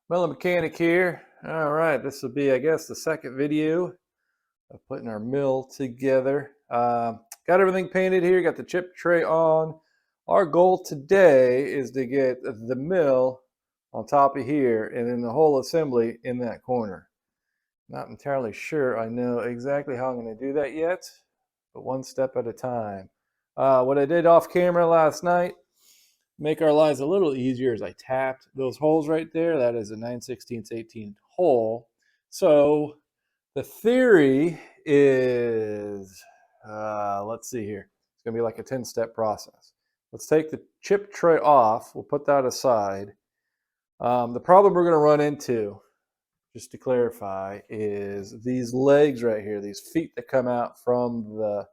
Mellow Mechanic here. All right, this will be, I guess, the second video of putting our mill together. Got everything painted here, got the chip tray on. Our goal today is to get the mill on top of here and then the whole assembly in that corner. Not entirely sure I know exactly how I'm going to do that yet, but one step at a time. What I did off camera last night, make our lives a little easier, as I tapped those holes right there. That is a 9/16 18 hole. So the theory is, let's see here. It's going to be like a 10-step process. Let's take the chip tray off. We'll put that aside. The problem we're going to run into, just to clarify, is these legs right here, these feet that come out from the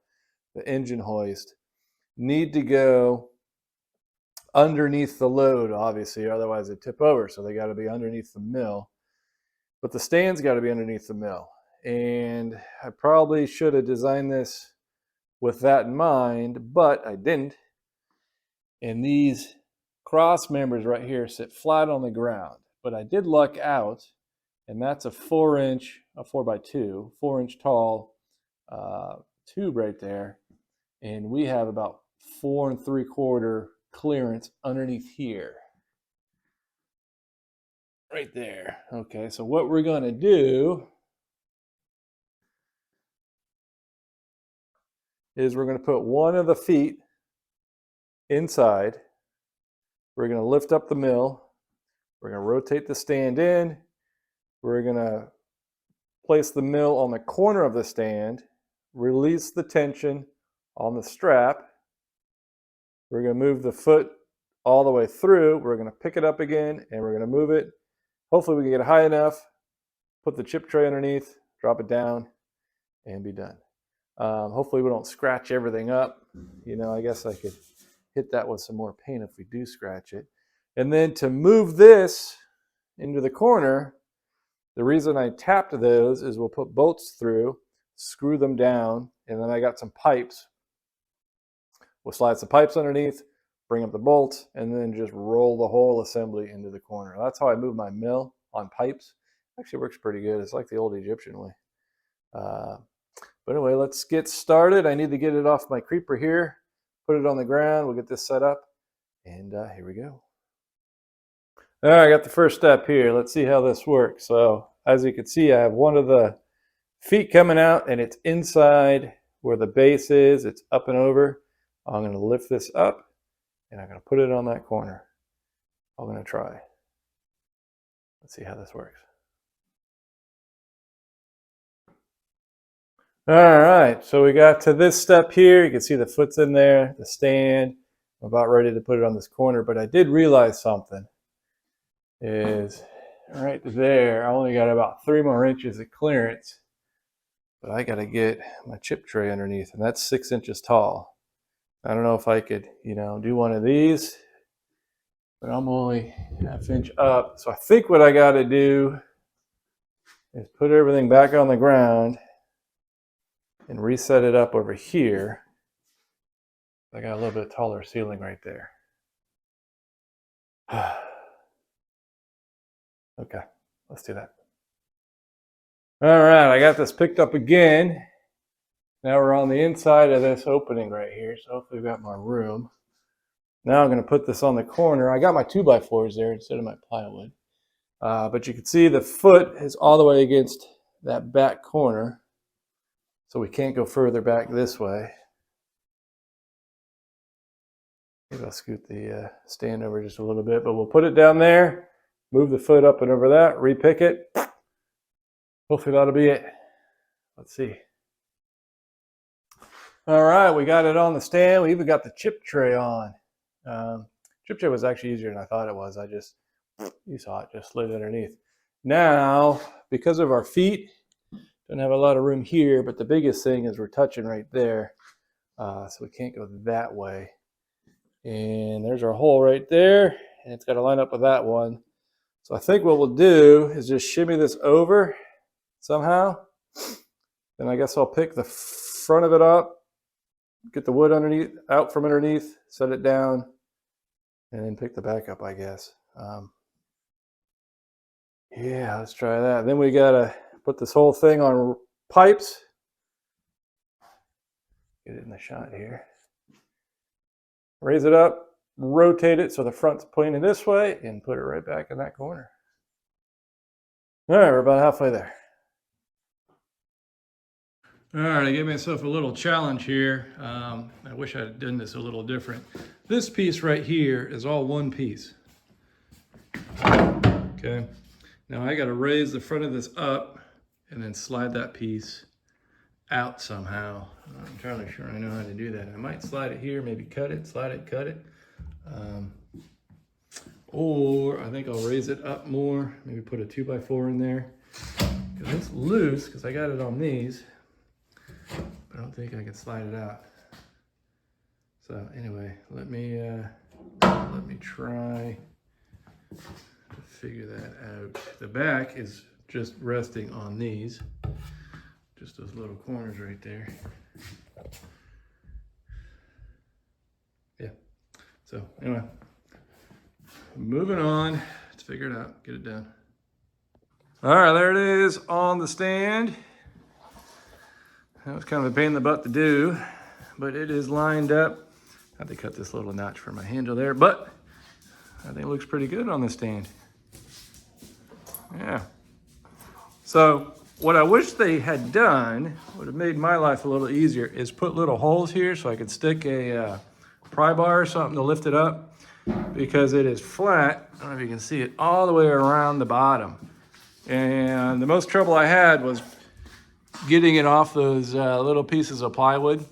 engine hoist, need to go underneath the load, obviously, otherwise they tip over. So they got to be underneath the mill. But the stand's got to be underneath the mill. And I probably should have designed this with that in mind, but I didn't. And these cross members right here sit flat on the ground. But I did luck out, and that's a 4-inch, a 4x2, 4-inch tall tube right there. And we have about 4 3/4 clearance underneath here. Right there. Okay, so what we're going to do is we're going to put one of the feet inside. We're going to lift up the mill. We're going to rotate the stand in. We're going to place the mill on the corner of the stand, release the tension on the strap. We're going to move the foot all the way through. We're going to pick it up again, and we're going to move it. Hopefully we can get it high enough, put the chip tray underneath, drop it down, and be done. Hopefully we don't scratch everything up. You know, I guess I could hit that with some more paint if we do scratch it. And then to move this into the corner, the reason I tapped those is we'll put bolts through, screw them down, and then I got some pipes. We'll slide some pipes underneath, bring up the bolts, and then just roll the whole assembly into the corner. That's how I move my mill, on pipes. Actually works pretty good. It's like the old Egyptian way. But anyway, let's get started. I need to get it off my creeper here, put it on the ground. We'll get this set up, and here we go. All right, I got the first step here. Let's see how this works. So as you can see, I have one of the feet coming out, and it's inside where the base is. It's up and over. I'm going to lift this up, and I'm going to put it on that corner. I'm going to try. Let's see how this works. All right, so we got to this step here. You can see the foot's in there, the stand. I'm about ready to put it on this corner, but I did realize something is right there. I only got about 3 more inches of clearance, but I got to get my chip tray underneath, and that's 6 inches tall. I don't know if I could, do one of these, but I'm only 1/2 inch up. So I think what I got to do is put everything back on the ground and reset it up over here. I got a little bit taller ceiling right there. Okay, let's do that. All right, I got this picked up again. Now we're on the inside of this opening right here, so hopefully we've got more room. Now I'm going to put this on the corner. I got my 2x4s there instead of my plywood. But you can see the foot is all the way against that back corner, so we can't go further back this way. Maybe I'll scoot the stand over just a little bit, but we'll put it down there, move the foot up and over that, repick it. Hopefully that'll be it. Let's see. All right, we got it on the stand. We even got the chip tray on. Chip tray was actually easier than I thought it was. You saw it, just slid underneath. Now, because of our feet, don't have a lot of room here, but the biggest thing is we're touching right there. So we can't go that way. And there's our hole right there, and it's got to line up with that one. So I think what we'll do is just shimmy this over somehow. Then I guess I'll pick the front of it up, get the wood underneath, out from underneath, set it down, and then pick the back up, I guess. Yeah, let's try that. Then we gotta put this whole thing on pipes. Get it in the shot here. Raise it up, rotate it so the front's pointing this way, and put it right back in that corner. All right, we're about halfway there. All right, I gave myself a little challenge here. I wish I had done this a little different. This piece right here is all one piece. Okay, now I got to raise the front of this up and then slide that piece out somehow. I'm not entirely sure I know how to do that. I might slide it here, maybe cut it, slide it, cut it. Or I think I'll raise it up more, maybe put a 2x4 in there. Because it's loose, because I got it on these. I don't think I can slide it out. So anyway, let me try to figure that out. The back is just resting on these, just those little corners right there. Yeah. So anyway, moving on. Let's figure it out. Get it done. All right, there it is on the stand. That was kind of a pain in the butt to do, but it is lined up. I had to cut this little notch for my handle there, but I think it looks pretty good on the stand. Yeah. So what I wish they had done, would have made my life a little easier, is put little holes here so I could stick a pry bar or something to lift it up, because it is flat. I don't know if you can see it all the way around the bottom. And the most trouble I had was getting it off those little pieces of plywood,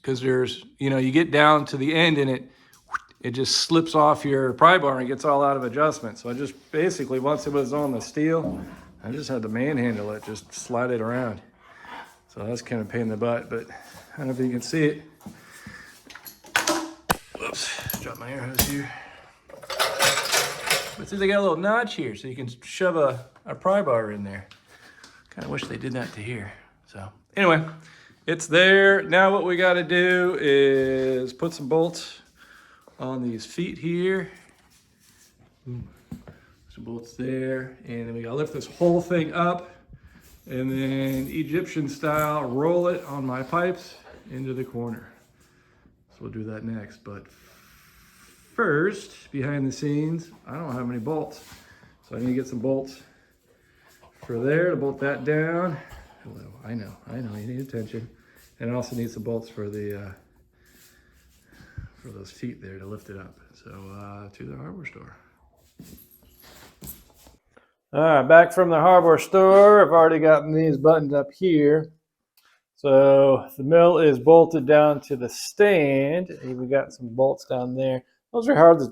because there's, you get down to the end and it just slips off your pry bar and gets all out of adjustment. So I just basically, once it was on the steel, I just had to manhandle it, just slide it around. So that's kind of a pain in the butt, but I don't know if you can see it. Whoops, dropped my air hose here. But see, they got a little notch here, so you can shove a pry bar in there. Kind of wish they did that to here. So anyway, it's there. Now what we got to do is put some bolts on these feet here. Some bolts there. And then we got to lift this whole thing up and then Egyptian style roll it on my pipes into the corner. So we'll do that next. But first, behind the scenes, I don't have any bolts. So I need to get some bolts for there to bolt that down. Hello, I know, you need attention. And I also need some bolts for the for those feet there to lift it up. So to the hardware store. All right, back from the hardware store. I've already gotten these buttoned up here. So the mill is bolted down to the stand. We got some bolts down there. Those are hard to, I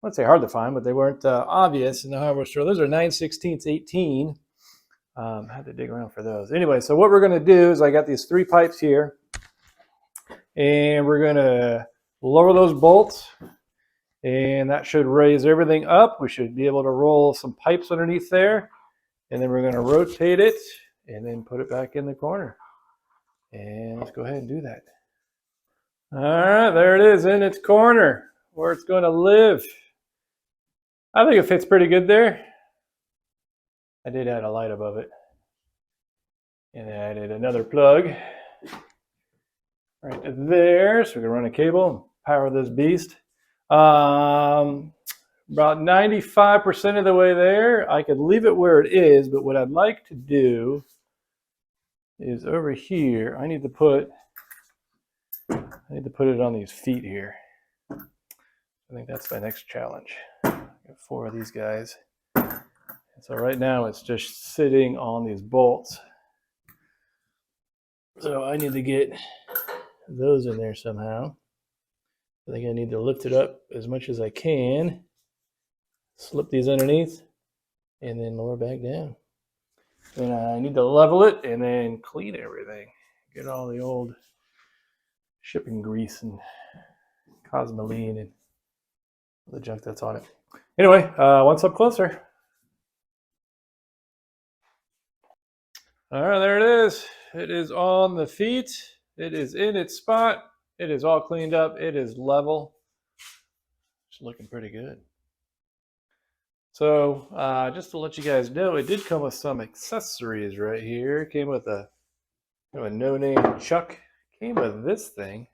wouldn't say hard to find, but they weren't obvious in the hardware store. Those are 9/16 18. Had to dig around for those. Anyway, so what we're going to do is I got these 3 pipes here, and we're going to lower those bolts, and that should raise everything up. We should be able to roll some pipes underneath there, and then we're going to rotate it and then put it back in the corner. And let's go ahead and do that. All right, there it is in its corner where it's going to live. I think it fits pretty good there. I did add a light above it. And I added another plug right there. So we can run a cable and power this beast. About 95% of the way there. I could leave it where it is, but what I'd like to do is over here, I need to put it on these feet here. I think that's my next challenge. I got 4 of these guys. So right now it's just sitting on these bolts. So I need to get those in there somehow. I think I need to lift it up as much as I can, slip these underneath, and then lower back down. Then I need to level it and then clean everything. Get all the old shipping grease and cosmoline and the junk that's on it. Anyway, one step closer. All right, there it is. It is on the feet. It is in its spot. It is all cleaned up. It is level. It's looking pretty good. So just to let you guys know, it did come with some accessories right here. It came with a no-name chuck. Came with this thing.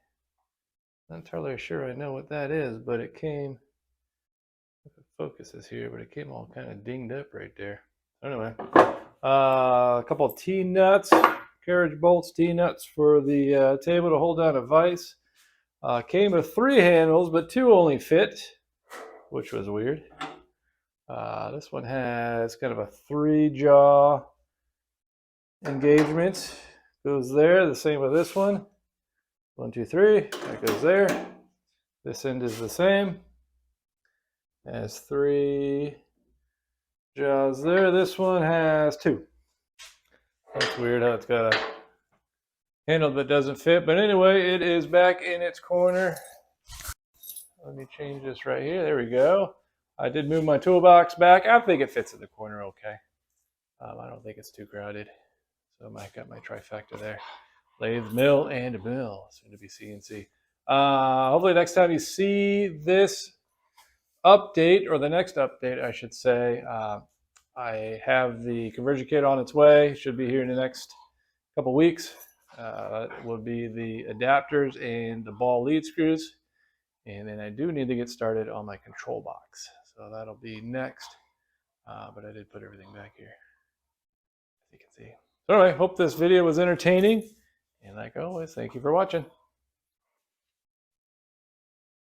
Not entirely sure I know what that is, but it came, if it focuses here, but it came all kind of dinged up right there. Anyway, a couple of T-nuts, carriage bolts, T-nuts for the table to hold down a vise. Came with 3 handles, but 2 only fit, which was weird. This one has kind of a 3-jaw engagement. Goes there. The same with this one. 1, 2, 3. That goes there. This end is the same. Has 3 jaws there. This one has 2. That's weird how it's got a handle that doesn't fit. But anyway, it is back in its corner. Let me change this right here. There we go. I did move my toolbox back. I think it fits in the corner okay. I don't think it's too crowded. So I got my trifecta there. Lathe, mill, and mill. Soon to be CNC. Hopefully next time you see this update, or the next update, I should say, I have the conversion kit on its way. Should be here in the next couple weeks. It will be the adapters and the ball lead screws. And then I do need to get started on my control box. So that'll be next. But I did put everything back here, as you can see. So anyway, hope this video was entertaining. And like always, thank you for watching.